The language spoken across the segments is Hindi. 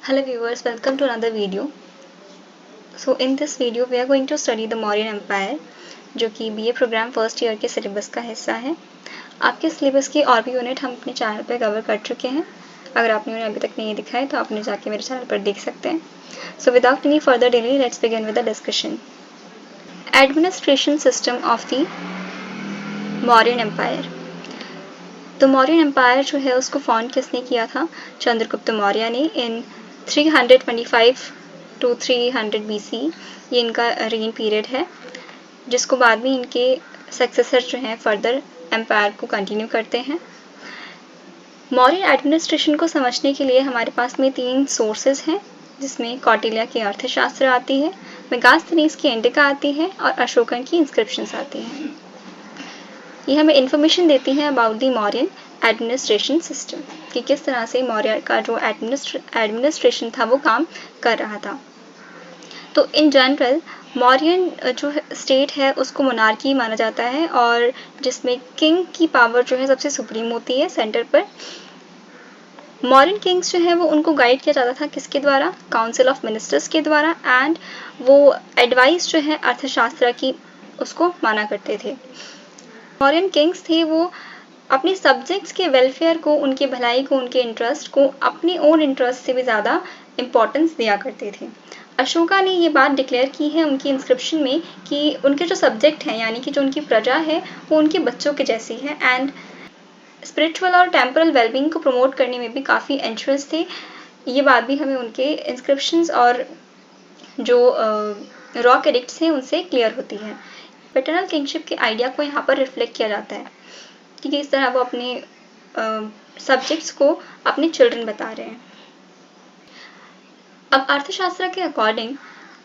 Hello viewers, welcome to another video. So in this video we are going to study the Mauryan Empire जो कि BA प्रोग्राम फर्स्ट ईयर के सिलेबस का हिस्सा है। आपके सिलेबस की और भी यूनिट हम अपने चैनल पर कवर कर चुके हैं। अगर आपने उन्हें अभी तक नहीं दिखा है तो आपने जाके मेरे चैनल पर देख सकते हैं। So without any further delay, let's begin with the discussion. Administration system of the Mauryan Empire. तो मौर्यन एम्पायर जो है उसको फाउंड किसने किया था? चंद्रगुप्त मौर्य ने इन 325 to 300 BC। ये इनका रेन पीरियड है, जिसको बाद में इनके सक्सेसर जो हैं फर्दर एम्पायर को कंटिन्यू करते हैं। मौर्यन एडमिनिस्ट्रेशन को समझने के लिए हमारे पास में 3 सोर्सेज हैं, जिसमें कौटिल्य की अर्थशास्त्र आती है, मेगास्थनीज की इंडिका आती है और अशोकन की इंस्क्रिप्शंस आती हैं। ये हमें इन्फॉर्मेशन देती हैं about the Mauryan administration system कि किस तरह से मौर्य का जो एडमिनिस्ट्रेशन था वो काम कर रहा था। तो इन जनरल मौर्यन जो स्टेट है उसको मोनार्की माना जाता है, और जिसमें किंग की पावर जो है सबसे सुप्रीम होती है सेंटर पर। मौर्यन किंग्स जो है वो उनको गाइड किया जाता था किसके द्वारा? काउंसिल ऑफ मिनिस्टर्स के द्वारा, एंड वो एडवाइस जो है अर्थशास्त्र की उसको माना करते थे। मौर्यन किंग्स थे वो अपने सब्जेक्ट्स के वेलफेयर को, उनकी भलाई को, उनके इंटरेस्ट को अपने ओन इंटरेस्ट से भी ज़्यादा इम्पोर्टेंस दिया करते थे। अशोका ने ये बात डिक्लेयर की है उनकी इंस्क्रिप्शन में कि उनके जो सब्जेक्ट हैं यानी कि जो उनकी प्रजा है वो उनके बच्चों के जैसी है, एंड स्पिरिचुअल और टेम्परल वेलबींग को प्रमोट करने में भी काफ़ी इंटरेस्ट थे। ये बात भी हमें उनके इंस्क्रिप्शंस और जो रॉक एडिक्ट्स हैं उनसे क्लियर होती है। पैटर्नल किंगशिप के आइडिया को यहाँ पर रिफ्लेक्ट किया जाता है कि किस तरह वो अपने सब्जेक्ट्स को अपने चिल्ड्रन बता रहे हैं। अब अर्थशास्त्र के अकॉर्डिंग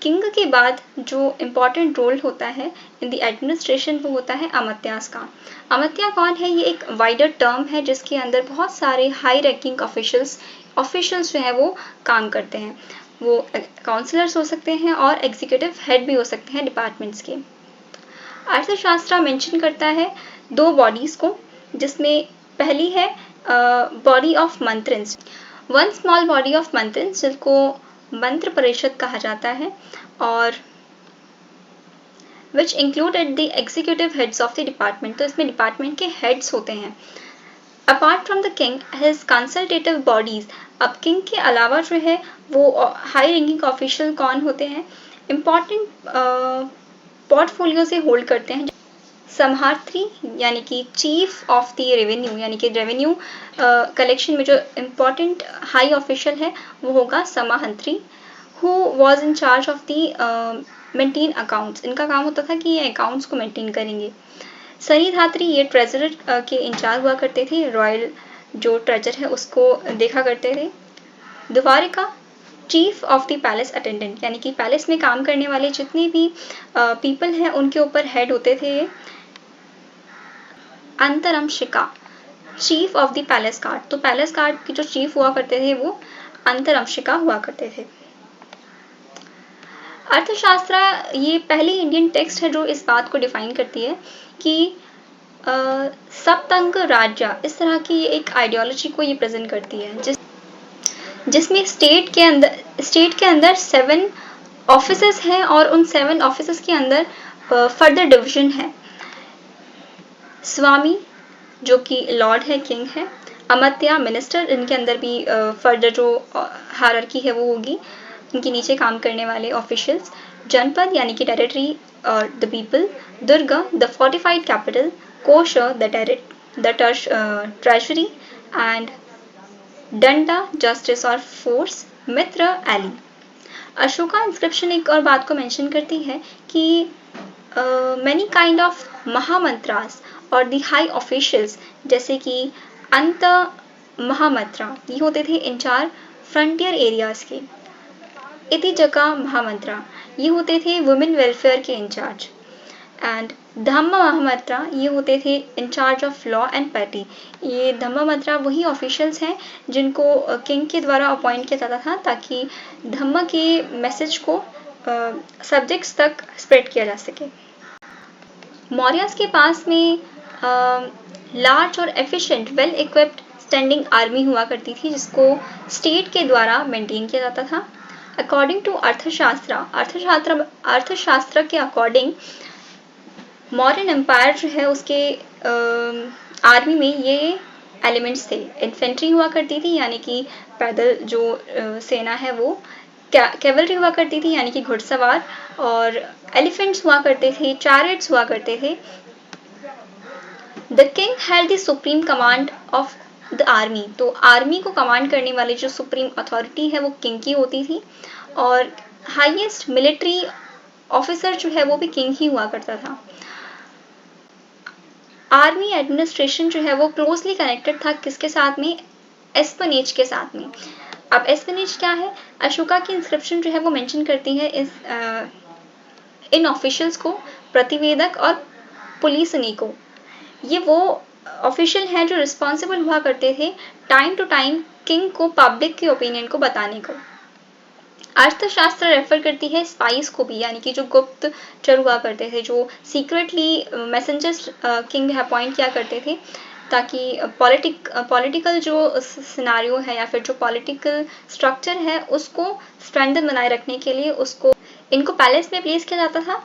किंग के बाद जो इम्पॉर्टेंट रोल होता है इन द एडमिनिस्ट्रेशन वो होता है अमात्यास का। अमात्या कौन है? ये एक वाइडर टर्म है जिसके अंदर बहुत सारे हाई रैंकिंग ऑफिशियल्स जो हैं वो काम करते हैं। वो काउंसलर्स हो सकते हैं और एग्जीक्यूटिव हेड भी हो सकते हैं डिपार्टमेंट्स के। अर्थशास्त्र मेंशन करता है 2 बॉडीज को, जिसमें पहली है body of mantrins, one small body of mantrins जिसको मंत्र परिषद कहा जाता है, और which included the executive heads of the department. तो इसमें डिपार्टमेंट के हेड्स होते हैं। Apart from the king his consultative bodies. अब किंग के अलावा जो है वो हाई रैंकिंग ऑफिशियल कौन होते हैं? इम्पॉर्टेंट पोर्टफोलियो से होल्ड करते हैं। समहार्थी यानी कि चीफ ऑफ द रेवेन्यू, यानी कि रेवेन्यू कलेक्शन में जो इम्पॉर्टेंट हाई ऑफिशियल है वो होगा Samahantri, who was in charge of the maintain accounts. इनका काम होता था कि ये अकाउंट्स को मेंटेन करेंगे। सनिधात्री ये ट्रेजरर के इंचार्ज हुआ करते थे, रॉयल जो ट्रेजर है उसको देखा करते थे। द्वारिका chief of the palace attendant, यानी कि पैलेस में काम करने वाले जितने भी पीपल हैं उनके ऊपर हेड होते थे। Antarmashika chief of the palace guard. तो पैलेस गार्ड के जो चीफ हुआ करते थे वो अंतरमशिका हुआ करते थे। अर्थशास्त्र ये पहली इंडियन टेक्स्ट है जो इस बात को डिफाइन करती है कि सप्तंग राज्य, इस तरह की एक आइडियोलॉजी को ये प्रेजेंट करती है जिसमें स्टेट के अंदर 7 ऑफिसेस हैं और उन 7 ऑफिसेस के अंदर फर्दर डिवीजन है। स्वामी जो कि लॉर्ड है, किंग है। अमात्या मिनिस्टर, इनके अंदर भी फर्दर जो हायरार्की है वो होगी, इनके नीचे काम करने वाले ऑफिशियल्स। जनपद यानी कि टेरिटरी और the people. Durg the fortified capital. कोश द ट्रेजरी, एंड डंडा जस्टिस और फोर्स। मित्र एली। अशोका इंस्क्रिप्शन एक और बात को मेंशन करती है कि मैनी काइंड ऑफ महामंत्रास और दी हाई ऑफिशियल्स, जैसे कि अंत महामंत्रा, ये होते थे इंचार्ज फ्रंटियर एरियाज के। इति जगह महामंत्रा ये होते थे वुमेन वेलफेयर के इंचार्ज, एंड धम्म महामंत्रा ये होते थे incharge of law and piety. ये धम्म मंत्रा वही ऑफिशियल्स हैं जिनको किंग के द्वारा अपॉइंट किया जाता था ताकि धम्म के मैसेज को सब्जेक्ट्स तक स्प्रेड किया जा सके। मौर्यस के पास में लार्ज और efficient well equipped standing army हुआ करती थी जिसको स्टेट के द्वारा मेंटेन किया जाता था। अकॉर्डिंग टू अर्थशास्त्र के अकॉर्डिंग मौर्यन एम्पायर जो है उसके आर्मी में ये एलिमेंट्स थे। इन्फेंट्री हुआ करती थी यानी कि पैदल जो सेना है वो, कैवलरी हुआ करती थी यानी कि घुड़सवार, और एलिफेंट्स हुआ करते थे, चैरियट्स हुआ करते थे। The king had the supreme command of the army, तो आर्मी को कमांड करने वाली जो सुप्रीम अथॉरिटी है वो किंग की होती थी, और हाईएस्ट मिलिट्री ऑफिसर जो है वो भी किंग ही हुआ करता था। आर्मी एडमिनिस्ट्रेशन जो है वो क्लोजली कनेक्टेड था किसके साथ में? एस्पनेज के साथ में। अब एस्पनेज क्या है? अशोका की इंस्क्रिप्शन जो है वो मेंशन करती है इन ऑफिशियल्स को, प्रतिवेदक और पुलिसनी को। ये वो ऑफिशियल हैं जो रिस्पॉन्सिबल हुआ करते थे टाइम टू टाइम किंग को पब्लिक के ओपिनियन को बताने को। अर्थशास्त्र रेफर करती है स्पाइस को भी, यानी कि जो गुप्तचर हुआ करते थे, जो सीक्रेटली मैसेंजर्स किंग अपॉइंट किया करते थे ताकि पॉलिटिकल जो सिनारियो है या फिर जो पॉलिटिकल स्ट्रक्चर है उसको स्ट्रेंथन बनाए रखने के लिए इनको पैलेस में प्लेस किया जाता था।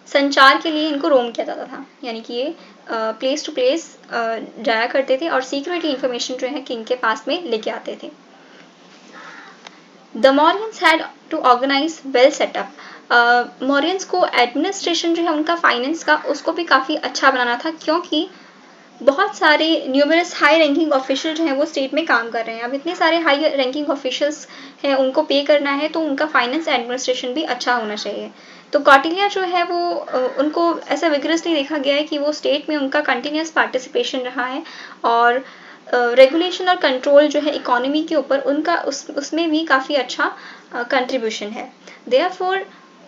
संचार के लिए इनको रोम किया जाता था, यानी कि ये प्लेस टू प्लेस जाया करते थे और सीक्रेटली इंफॉर्मेशन जो है किंग के पास में लेके आते थे। The Mauryans had to organize well setup. Mauryans को एडमिनिस्ट्रेशन जो है उनका फाइनेंस का उसको भी काफ़ी अच्छा बनाना था, क्योंकि बहुत सारे न्यूमरस हाई रैंकिंग ऑफिशियल जो हैं वो स्टेट में काम कर रहे हैं। अब इतने सारे हाई रैंकिंग ऑफिशियल्स हैं, उनको पे करना है, तो उनका फाइनेंस एडमिनिस्ट्रेशन भी अच्छा होना चाहिए। तो कौटिल्य जो है वो उनको ऐसा विगरसली देखा गया है कि वो स्टेट में उनका कंटिन्यूस पार्टिसिपेशन रहा है, और रेगुलेशन और कंट्रोल जो है इकोनॉमी के ऊपर उनका उसमें भी काफ़ी अच्छा कंट्रीब्यूशन है। देयरफॉर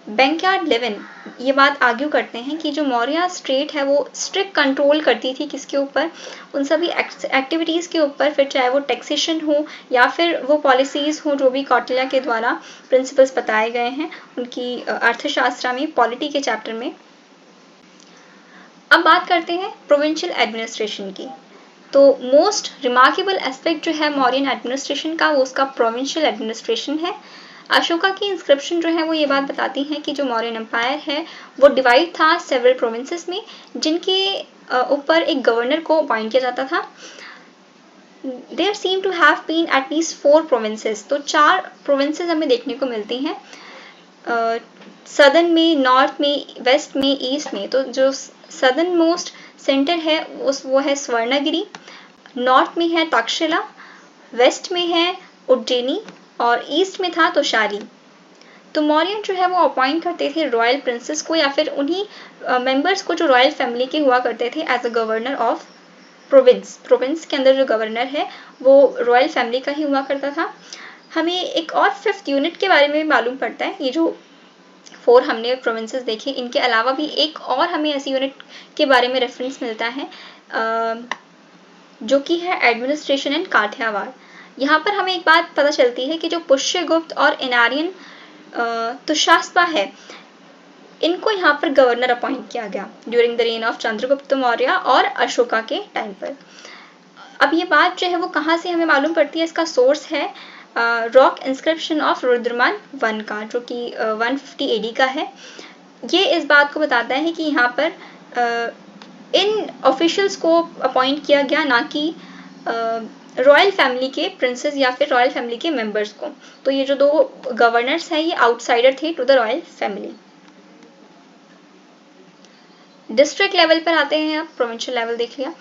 बैंक्यार्ड लेविन ये बात आर्ग्यू करते हैं कि जो मौर्य स्टेट है वो स्ट्रिक्ट कंट्रोल करती थी किसके ऊपर? उन सभी एक्टिविटीज़ के ऊपर, फिर चाहे वो टैक्सेशन हो या फिर वो पॉलिसीज़ हो जो भी कौटिल्य के द्वारा प्रिंसिपल्स बताए गए हैं उनकी अर्थशास्त्र में पॉलिटी के चैप्टर में। अब बात करते हैं प्रोविंशियल एडमिनिस्ट्रेशन की। तो मोस्ट रिमार्केबल एस्पेक्ट जो है मौर्यन एडमिनिस्ट्रेशन का वो उसका प्रोविंशियल एडमिनिस्ट्रेशन है। अशोका की इंस्क्रिप्शन जो है वो ये बात बताती है कि जो मौर्यन एम्पायर है वो डिवाइड था सेवरल प्रोविंसेस में, जिनके ऊपर एक गवर्नर को अपॉइंट किया जाता था। There seem to have been at least 4 provinces, तो 4 प्रोविंसेस हमें देखने को मिलती हैं सदर्न में, नॉर्थ में, वेस्ट में, ईस्ट में। तो जो सदर्न मोस्ट सेंटर है वो है स्वर्णगिरी, नॉर्थ में है तक्षशिला, वेस्ट में है उज्जैनी और ईस्ट में था तोशाली। तो मौर्यन जो है वो अपॉइंट करते थे रॉयल प्रिंसेस को या फिर उन्हीं मेंबर्स को जो रॉयल फैमिली के हुआ करते थे as a governor of province के अंदर जो गवर्नर है वो रॉयल फैमिली का ही हुआ करता था। हमें एक और 5th यूनिट के बारे में मालूम पड़ता है। ये जो 4 हमने प्रोविंसेस देखे, इनके अलावा भी एक और हमें ऐसी यूनिट के बारे में रेफरेंस मिलता है जो कि है एडमिनिस्ट्रेशन एंड काठियावाड़। यहाँ पर हमें एक बात पता चलती है कि जो पुष्यगुप्त और एनारियन तुशास्पा है, इनको यहाँ पर गवर्नर अपॉइंट किया गया during the rain of Chandragupta Maurya और अशोका के टाइम पर। अब ये बात जो है वो कहाँ से हमें मालूम पड़ती है? इसका सोर्स है रॉक इंस्क्रिप्शन ऑफ रुद्रमान 1 का, जो कि 150 AD का है। ये इस बात को बताता है कि यहाँ पर इन ऑफिशियल्स को अपॉइंट किया गया, ना कि रॉयल फैमिली के प्रिंसेस या फिर रॉयल फैमिली के मेंबर्स को। तो ये जो 2 गवर्नर्स हैं ये आउटसाइडर थे to the royal family. District level पर आते हैं, आप प्रोविंशियल लेवल देख लिया।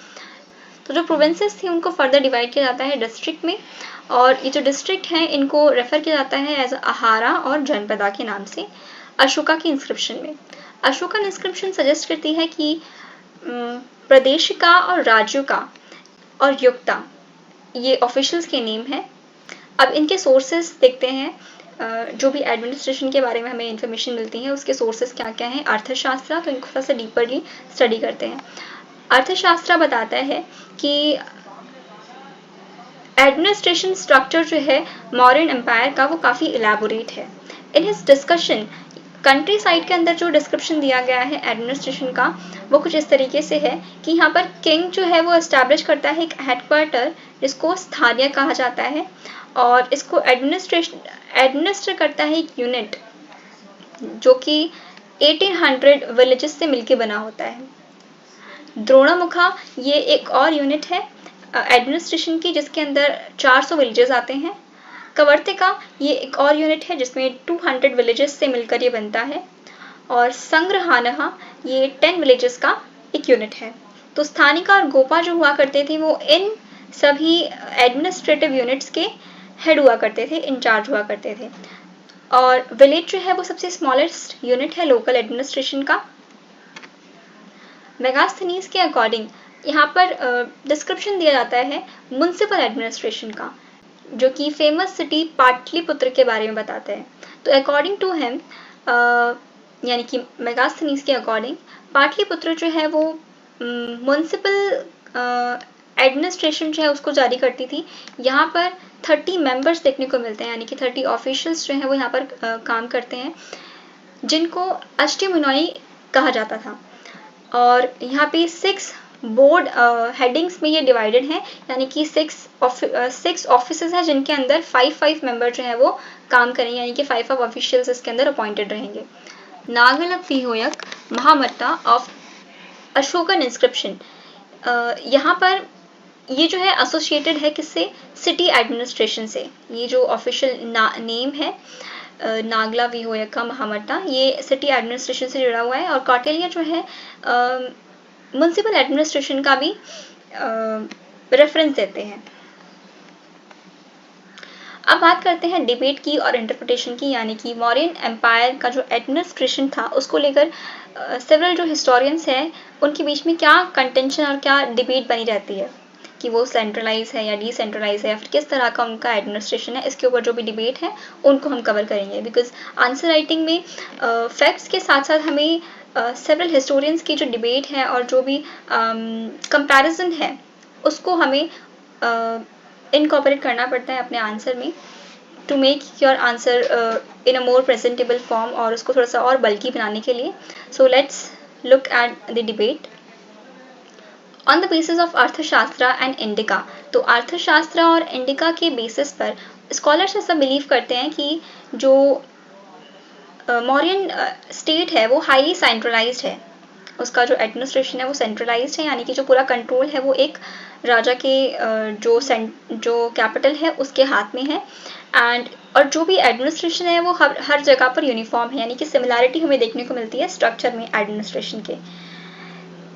तो जो प्रोविंसेस थी उनको फर्दर डिवाइड किया जाता है डिस्ट्रिक्ट में, और ये जो डिस्ट्रिक्ट हैं इनको रेफर किया जाता है एज आहारा और जनपदा के नाम से अशोका की इंस्क्रिप्शन में। अशोका इंस्क्रिप्शन सजेस्ट करती है कि प्रदेशिका और राज्युका और युक्ता ये ऑफिशियल्स के नेम हैं। अब इनके सोर्सेस देखते हैं, जो भी एडमिनिस्ट्रेशन के बारे में हमें इंफॉर्मेशन मिलती है उसके सोर्सेस क्या क्या हैं। अर्थशास्त्र, तो इनको थोड़ा सा डीपरली स्टडी करते हैं। अर्थशास्त्र बताता है कि एडमिनिस्ट्रेशन स्ट्रक्चर जो है मौर्यन एम्पायर का वो काफ़ी इलेबोरेट है। In his discussion country side के अंदर जो डिस्क्रिप्शन दिया गया है एडमिनिस्ट्रेशन का वो कुछ इस तरीके से है कि यहाँ पर किंग जो है वो एस्टैब्लिश करता है एक हेडक्वार्टर जिसको स्थानीय कहा जाता है और इसको एडमिनिस्टर करता है एक यूनिट जो कि 1800 विलेजेस से मिलके बना होता है। द्रोणामुखा ये एक और यूनिट है एडमिनिस्ट्रेशन की जिसके अंदर 400 विलेजेस आते हैं। कवर्तिका ये एक और यूनिट है जिसमें 200 विलेजेस से मिलकर ये बनता है और संग्रहानहा ये 10 विलेजेस का एक यूनिट है। तो स्थानिका और गोपा जो हुआ करते थे वो इन सभी एडमिनिस्ट्रेटिव यूनिट्स के हेड हुआ करते थे, इंचार्ज हुआ करते थे और विलेज जो है वो सबसे स्मॉलेस्ट यूनिट है लोकल एडमिनिस्ट्रेशन का। मेगास्थनीज के अकॉर्डिंग यहाँ पर डिस्क्रिप्शन दिया जाता है म्युनिसिपल एडमिनिस्ट्रेशन का जो कि फेमस सिटी पाटलिपुत्र के बारे में बताते हैं। तो अकॉर्डिंग टू हिम यानी कि मेगास्थनीज के अकॉर्डिंग पाटलिपुत्र जो है वो म्युनिसिपल एडमिनिस्ट्रेशन जो है उसको जारी करती थी। यहाँ पर 30 मेंबर्स देखने को मिलते हैं यानी कि 30 ऑफिशियल्स जो हैं वो यहाँ पर काम करते हैं जिनको अष्टमुनाई कहा जाता था और यहाँ पे 6 बोर्ड हेडिंग्स में ये डिवाइडेड है यानी कि 6 ऑफिसेज हैं जिनके अंदर 5 मेंबर जो है वो काम करेंगे यानी कि 5 ऑफिशियल्स इसके अंदर अपॉइंटेड रहेंगे। नागलक विहोयक महामट्टा ऑफ अशोकन इंस्क्रिप्शन यहाँ पर ये जो है एसोसिएटेड है किससे, सिटी एडमिनिस्ट्रेशन से। ये जो ऑफिशियल नेम है नागला विहोयका महामट्टा ये सिटी एडमिनिस्ट्रेशन से जुड़ा हुआ है और कौटिल्य जो है म्युनिसिपल एडमिनिस्ट्रेशन का भी रेफरेंस देते हैं। अब बात करते हैं डिबेट की और इंटरप्रिटेशन की यानी कि मौर्यन एम्पायर का जो एडमिनिस्ट्रेशन था उसको लेकर सेवरल जो हिस्टोरियंस हैं उनके बीच में क्या कंटेंशन और क्या डिबेट बनी रहती है कि वो सेंट्रलाइज है या डिसेंट्रलाइज है या फिर किस तरह का उनका एडमिनिस्ट्रेशन है। इसके ऊपर जो भी डिबेट है उनको हम कवर करेंगे बिकॉज आंसर राइटिंग में फैक्ट्स के साथ साथ हमें सेवरल हिस्टोरियंस की जो डिबेट है और जो भी कंपैरिजन है उसको हमें इनकॉर्पोरेट करना पड़ता है अपने आंसर में to make your answer in a more presentable form और उसको थोड़ा सा और बल्कि बनाने के लिए। So let's look at the debate on the basis of Arthashastra and Indica. तो अर्थशास्त्र और इंडिका के बेसिस पर स्कॉलर्स ऐसा बिलीव करते हैं कि जो मौर्यन स्टेट है वो हाईली सेंट्रलाइज्ड है, उसका जो एडमिनिस्ट्रेशन है वो सेंट्रलाइज्ड है यानी कि जो पूरा कंट्रोल है वो एक राजा के जो कैपिटल है उसके हाथ में है एंड और जो भी एडमिनिस्ट्रेशन है वो हर जगह पर यूनिफॉर्म है यानी कि सिमिलैरिटी हमें देखने को मिलती है स्ट्रक्चर में एडमिनिस्ट्रेशन के।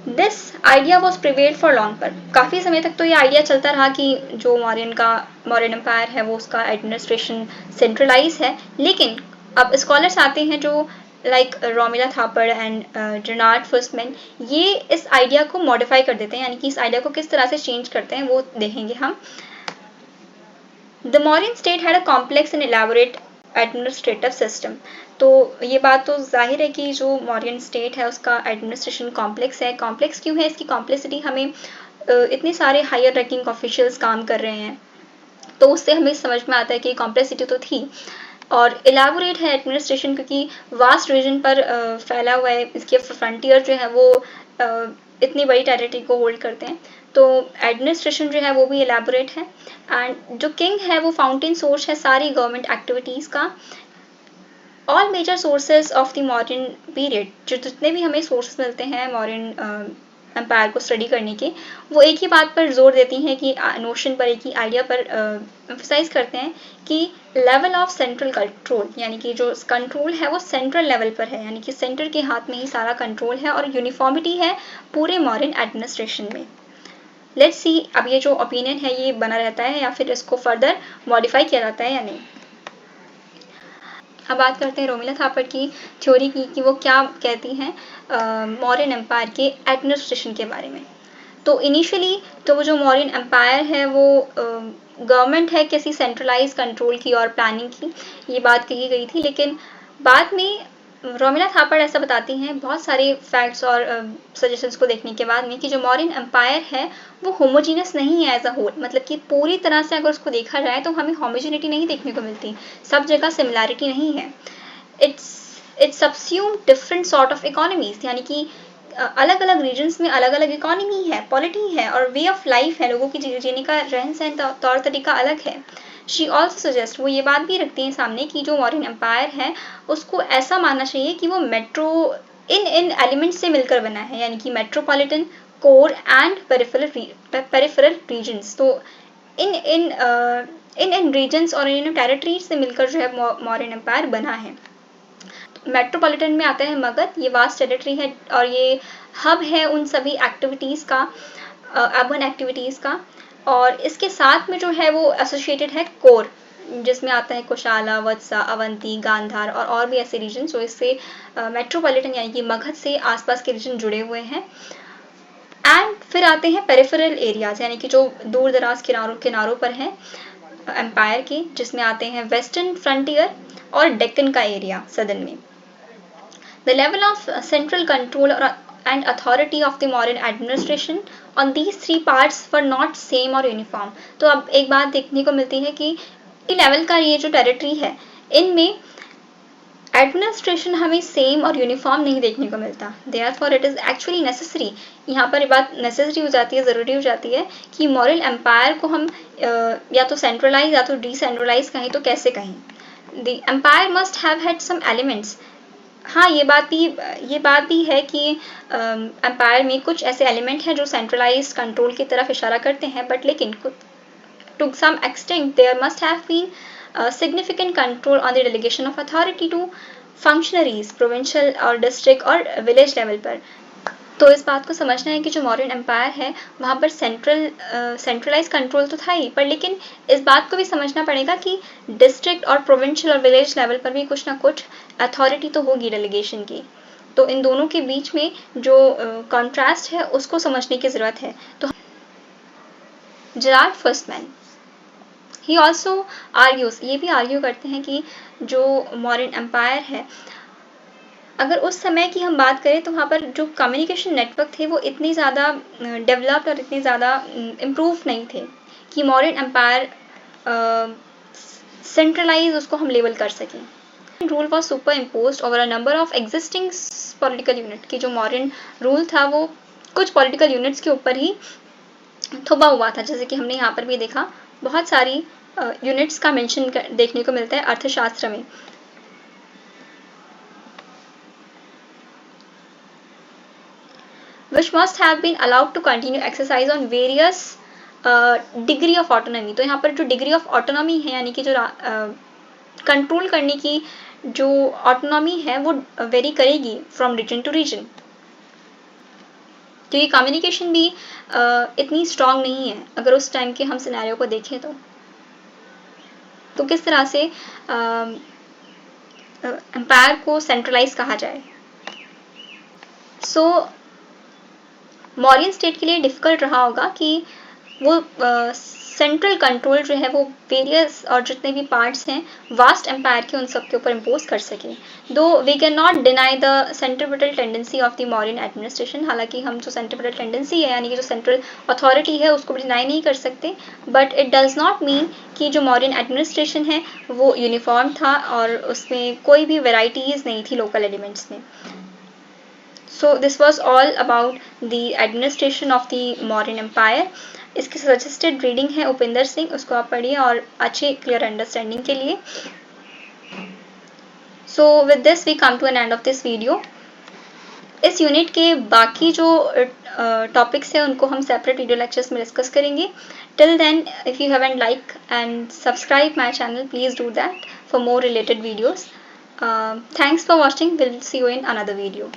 This idea was prevailed for long पर काफ़ी समय तक तो ये आइडिया चलता रहा कि जो मौर्यन एम्पायर है वो उसका एडमिनिस्ट्रेशन सेंट्रलाइज है, लेकिन अब स्कॉलर्स आते हैं जो लाइक रोमिला थापर एंड जर्नार्ड फर्स्टमैन ये इस आइडिया को मॉडिफाई कर देते हैं यानी कि इस आइडिया को किस तरह से चेंज करते हैं वो देखेंगे हम। The Mauryan state had a complex and elaborate administrative system. तो ये बात तो जाहिर है कि जो मौर्यन स्टेट है उसका एडमिनिस्ट्रेशन कॉम्प्लेक्स है। कॉम्प्लेक्स क्यों है, इसकी कॉम्प्लेक्सिटी हमें इतने सारे हायर रैंकिंग ऑफिशियल्स काम कर रहे हैं तो उससे हमें समझ में आता है कि कॉम्प्लेक्सिटी तो थी। और इलाबोरेट है एडमिनिस्ट्रेशन क्योंकि वास्ट रीजन पर फैला हुआ है, इसके फ्रंटियर जो है वो इतनी बड़ी टेरिटरी को होल्ड करते हैं तो एडमिनिस्ट्रेशन जो है वो भी इलाबोरेट है। एंड जो किंग है वो फाउंटेन सोर्स है सारी गवर्नमेंट एक्टिविटीज़ का। All major sources of the modern period जो जितने भी हमें सोर्सेज मिलते हैं मॉडर्न एम्पायर को स्टडी करने के वो एक ही बात पर जोर देती हैं कि नोशन पर एक ही आइडिया पर एम्फसाइज करते हैं कि लेवल ऑफ सेंट्रल कंट्रोल यानी कि जो कंट्रोल है वो सेंट्रल लेवल पर है यानी कि सेंटर के हाथ में ही सारा कंट्रोल है और यूनिफॉर्मिटी है पूरे मॉडर्न एडमिनिस्ट्रेशन में। लेट्स सी अब ये जो ओपिनियन है ये बना रहता है या फिर इसको फर्दर मॉडिफाई किया जाता है या नहीं। अब बात करते हैं रोमिला थापर की थ्योरी की कि वो क्या कहती हैं मौर्यन एम्पायर के एडमिनिस्ट्रेशन के बारे में। तो इनिशियली तो वो जो मौर्यन एम्पायर है वो गवर्नमेंट है किसी सेंट्रलाइज कंट्रोल की और प्लानिंग की ये बात कही गई थी, लेकिन बाद में रोमिला थापर ऐसा बताती हैं बहुत सारे फैक्ट्स और सजेशंस को देखने के बाद में कि जो मौर्यन एम्पायर है वो होमोजीनियस नहीं है एज अ होल, मतलब कि पूरी तरह से अगर उसको देखा जाए तो हमें होमोजिनिटी नहीं देखने को मिलती, सब जगह सिमिलैरिटी नहीं है। It's it सबस्यूम different sort of economies, यानी कि अलग अलग रीजन्स में अलग अलग इकोनॉमी है, पॉलिटी है और वे ऑफ लाइफ है, लोगों की जीने का रहन सहन तौर तरीका अलग है। शी ऑल्सो सजेस्ट, वो ये बात भी रखती हैं सामने कि जो मॉरियन एम्पायर है उसको ऐसा मानना चाहिए कि वो मेट्रो इन एलिमेंट्स से मिलकर बना है, यानी कि metropolitan, core and peripheral regions. तो इन रीजन्स और इन टेरिटरीज से मिलकर जो है मौर्यन एम्पायर बना है। मेट्रोपॉलिटन में आता है मगध, ये वास्ट टेरिटरी है और ये हब है उन सभी एक्टिविटीज़ का, अर्बन एक्टिविटीज़ का। और इसके साथ में जो है वो एसोसिएटेड है कोर, जिसमें आता है कोशाला, वत्सा, अवंती, गांधार और भी ऐसे रीजन जो इससे मेट्रोपॉलिटन यानी कि मगध से आसपास के रीजन जुड़े हुए हैं। एंड फिर आते हैं पेरिफेरल एरियाज, यानी कि जो दूर दराज किनारों पर हैं एम्पायर के, जिसमें आते हैं वेस्टर्न फ्रंटियर और डेक्कन का एरिया सदर्न में। The level of central control and authority of the Mauryan administration on these three parts were not same or uniform। तो अब एक बात देखने को मिलती है कि लेवल का ये जो टेरिटरी है इनमें एडमिनिस्ट्रेशन हमें सेम और यूनिफॉर्म नहीं देखने को मिलता। Therefore it is actually necessary, यहाँ पर बात नेसेसरी हो जाती है, ज़रूरी हो जाती है कि मॉरियन एम्पायर को हम या तो सेंट्रलाइज या तो डिसेंट्रलाइज कहें तो कैसे कहें। The empire must have had some elements. हाँ, ये बात भी है कि एम्पायर में कुछ ऐसे एलिमेंट हैं जो सेंट्रलाइज्ड कंट्रोल की तरफ इशारा करते हैं, बट लेकिन to some extent there must have been significant control on the delegation of authority to functionaries provincial और district और village level पर। तो इस बात को समझना है कि जो मौर्यन एम्पायर है वहाँ पर सेंट्रलाइज कंट्रोल तो था ही, पर लेकिन इस बात को भी समझना पड़ेगा कि डिस्ट्रिक्ट और प्रोविंशियल और विलेज लेवल पर भी कुछ ना कुछ अथॉरिटी तो होगी डेलीगेशन की। तो इन दोनों के बीच में जो कॉन्ट्रास्ट है उसको समझने की ज़रूरत है। तो जेरार्ड फर्स्टमैन ही ऑल्सो आर्ग्यूज, ये भी आर्ग्यू करते हैं कि जो मौर्यन एम्पायर है, अगर उस समय की हम बात करें तो वहाँ पर जो कम्युनिकेशन नेटवर्क थे वो इतने ज़्यादा डेवलप्ड और इतने ज़्यादा इम्प्रूव नहीं थे कि मौर्यन एम्पायर सेंट्रलाइज उसको हम लेबल कर सकें। Rule was super impose over a number of existing political unit, की जो मौर्यन रूल था वो कुछ पॉलिटिकल यूनिट्स के ऊपर ही थोपा हुआ था। जैसे कि हमने यहाँ पर भी देखा बहुत सारी यूनिट्स का मेंशन देखने को मिलता है अर्थशास्त्र में। which must have been allowed to continue exercise on various degree of autonomy। तो यहाँ पर जो डिग्री ऑफ ऑटोनॉमी है यानी कि जो कंट्रोल करने की जो ऑटोनॉमी है वो वेरी करेगी फ्रॉम रीजन टू रीजन, क्योंकि कम्युनिकेशन भी इतनी स्ट्रांग नहीं है अगर उस टाइम के हम सिनेरियो को देखें तो किस तरह से एम्पायर को सेंट्रलाइज कहा जाए। सो मौर्यन स्टेट के लिए डिफ़िकल्ट रहा होगा कि वो सेंट्रल कंट्रोल जो है वो वेरियस और जितने भी पार्ट्स हैं वास्ट एम्पायर के उन सब के ऊपर इम्पोज कर सके। Though we can not deny the centripetal tendency of the Mauryan administration, हालांकि हम जो सेंट्रिपिटल टेंडेंसी है यानी कि जो सेंट्रल अथॉरिटी है उसको भी डिनाई नहीं कर सकते, but it does not mean कि जो मौर्यन एडमिनिस्ट्रेशन है वो यूनिफॉर्म था और उसमें कोई भी वेराइटीज़ नहीं थी लोकल एलिमेंट्स में। So this was all about the administration of the Mauryan Empire। इसकी सजेस्टेड रीडिंग है उपिंदर सिंह, उसको आप पढ़िए और अच्छे क्लियर अंडरस्टैंडिंग के लिए। So with this we come to an end of this video। इस यूनिट के बाकी जो टॉपिक्स हैं उनको हम सेपरेट वीडियो लेक्चर्स में डिस्कस करेंगे। Till then, if you haven't like and subscribe my channel, please do that for more related videos। Thanks for watching. We'll see you in another video।